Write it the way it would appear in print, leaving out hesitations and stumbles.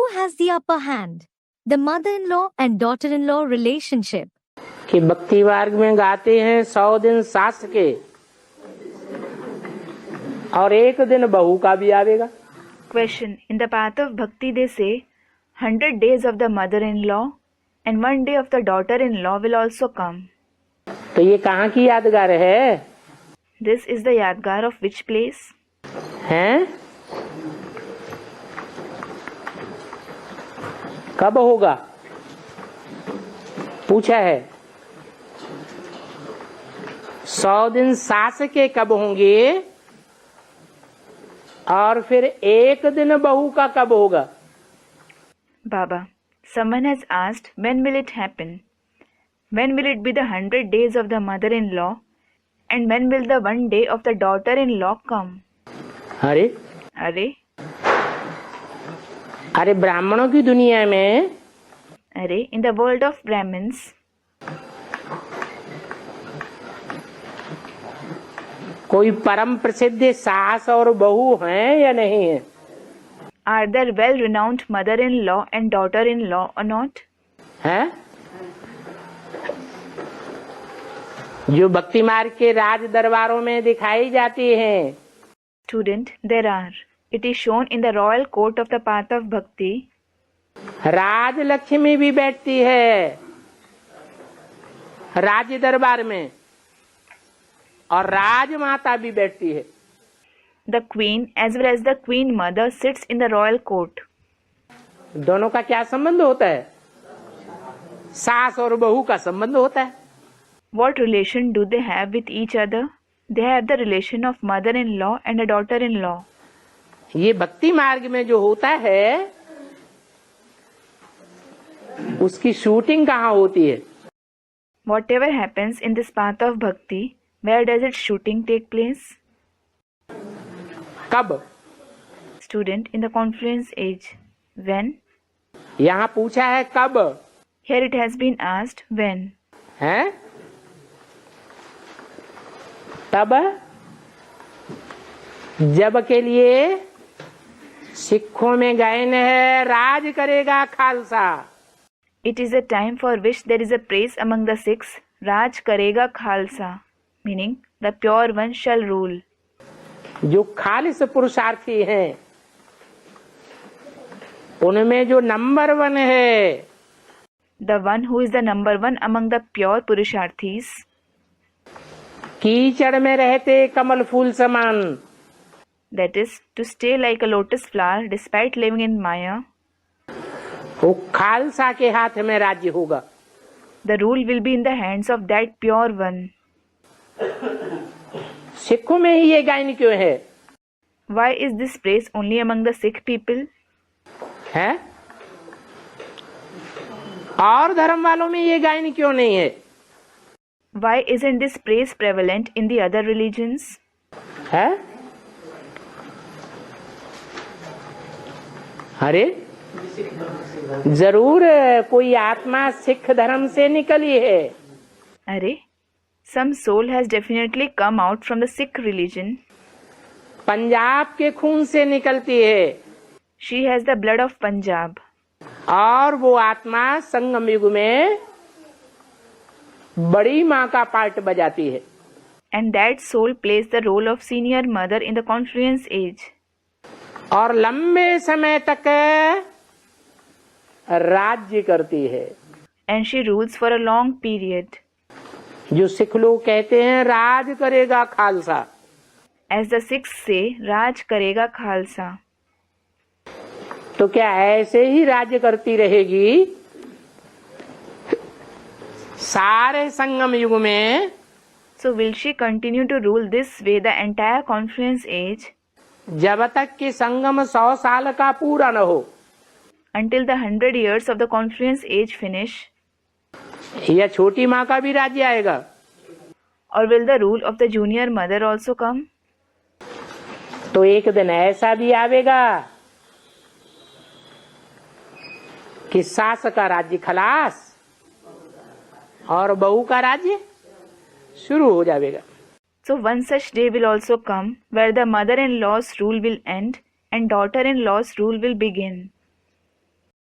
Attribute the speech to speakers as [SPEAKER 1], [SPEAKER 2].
[SPEAKER 1] Who has the upper hand? The mother-in-law and daughter-in-law relationship.
[SPEAKER 2] कि भक्ति मार्ग में गाते हैं 100 दिन सास के और एक दिन बहू का भी आवेगा.
[SPEAKER 3] Question. In the path of bhakti they say 100 days of the mother-in-law and 1 day of the daughter-in-law will also come.
[SPEAKER 2] तो ये कहाँ की यादगार है?
[SPEAKER 3] This is the yadgar of which place?
[SPEAKER 2] हैं? कब होगा? पूछा है. 100 दिन सास के कब होंगे और फिर एक दिन बहू का कब होगा?
[SPEAKER 3] Baba, someone has asked when will it happen? When will it be the 100 days of the mother-in-law and when will the 1 day of the daughter-in-law come?
[SPEAKER 2] अरे
[SPEAKER 3] अरे
[SPEAKER 2] अरे ब्राह्मणों की दुनिया में,
[SPEAKER 3] अरे in the world of Brahmins,
[SPEAKER 2] कोई परम प्रसिद्ध सास और बहू हैं या नहीं है?
[SPEAKER 3] are there well-renowned mother-in-law and daughter-in-law or not?
[SPEAKER 2] हैं? जो भक्ति मार्ग के राज दरबारों में दिखाई जाती हैं.
[SPEAKER 3] Student, there are. It is shown in the royal court of the path of bhakti.
[SPEAKER 2] राज लक्ष्मी भी बैठती है राज दरबार में और राजमाता भी बैठती है.
[SPEAKER 3] The queen as well as the queen mother sits in the royal court.
[SPEAKER 2] दोनों का क्या संबंध होता है? सास और बहू का संबंध होता है.
[SPEAKER 3] What relation do they have with each other? They have the relation of mother-in-law and a daughter-in-law.
[SPEAKER 2] ये भक्ति मार्ग में जो होता है उसकी शूटिंग कहाँ होती है?
[SPEAKER 3] Whatever happens in this path of bhakti, where does its shooting take place?
[SPEAKER 2] कब?
[SPEAKER 3] Student, in the confluence age. When?
[SPEAKER 2] यहाँ पूछा है कब.
[SPEAKER 3] Here it has been asked when.
[SPEAKER 2] हैं? तब जब के लिए सिखों में गायन है राज करेगा Khalsa.
[SPEAKER 3] It is a time for which there is a praise among the Sikhs, Raj karega Khalsa, meaning the pure one shall rule.
[SPEAKER 2] जो खालिस पुरुषार्थी हैं उनमें जो नंबर 1 है,
[SPEAKER 3] The one who is the number 1 among the pure Purusharthis,
[SPEAKER 2] कीचड़ में रहते कमल फूल समान,
[SPEAKER 3] that is, to stay like a lotus flower despite living in Maya,
[SPEAKER 2] वो खालसा के हाथ में राज्य होगा.
[SPEAKER 3] the rule will be in the hands of that pure one.
[SPEAKER 2] सिखों में ही ये गायन क्यों है?
[SPEAKER 3] Why is this praise only among the Sikh people?
[SPEAKER 2] है? और धर्म वालों में ये गायन क्यों नहीं है?
[SPEAKER 3] Why isn't this praise prevalent in the other religions?
[SPEAKER 2] है? अरे जरूर कोई आत्मा सिख धर्म से निकली है.
[SPEAKER 3] अरे, some soul has definitely come out from the Sikh religion.
[SPEAKER 2] Punjab के खून से निकलती है.
[SPEAKER 3] She has the blood of Punjab.
[SPEAKER 2] और वो आत्मा संगम युग में बड़ी माँ का पार्ट बजाती है.
[SPEAKER 3] And that soul plays the role of senior mother in the confluence age.
[SPEAKER 2] और लंबे समय तक राज्य करती है.
[SPEAKER 3] And she rules for a long period.
[SPEAKER 2] जो सिख लोग कहते हैं राज करेगा Khalsa.
[SPEAKER 3] As the Sikhs say, Raj karega Khalsa.
[SPEAKER 2] तो क्या ऐसे ही राज्य करती रहेगी सारे संगम युग में?
[SPEAKER 3] So will she continue to rule this way the entire confluence age?
[SPEAKER 2] जब तक कि संगम 100 साल का पूरा न हो.
[SPEAKER 3] Until the 100 years of the confluence age finish?
[SPEAKER 2] या छोटी माँ का भी राज्य आएगा?
[SPEAKER 3] Or will the rule of the junior mother also come?
[SPEAKER 2] तो एक दिन ऐसा भी आवेगा कि सास का राज्य खलास और बहू का राज्य शुरू हो जाएगा.
[SPEAKER 3] So one such day will also come where the mother-in-law's rule will end and daughter-in-law's rule will begin.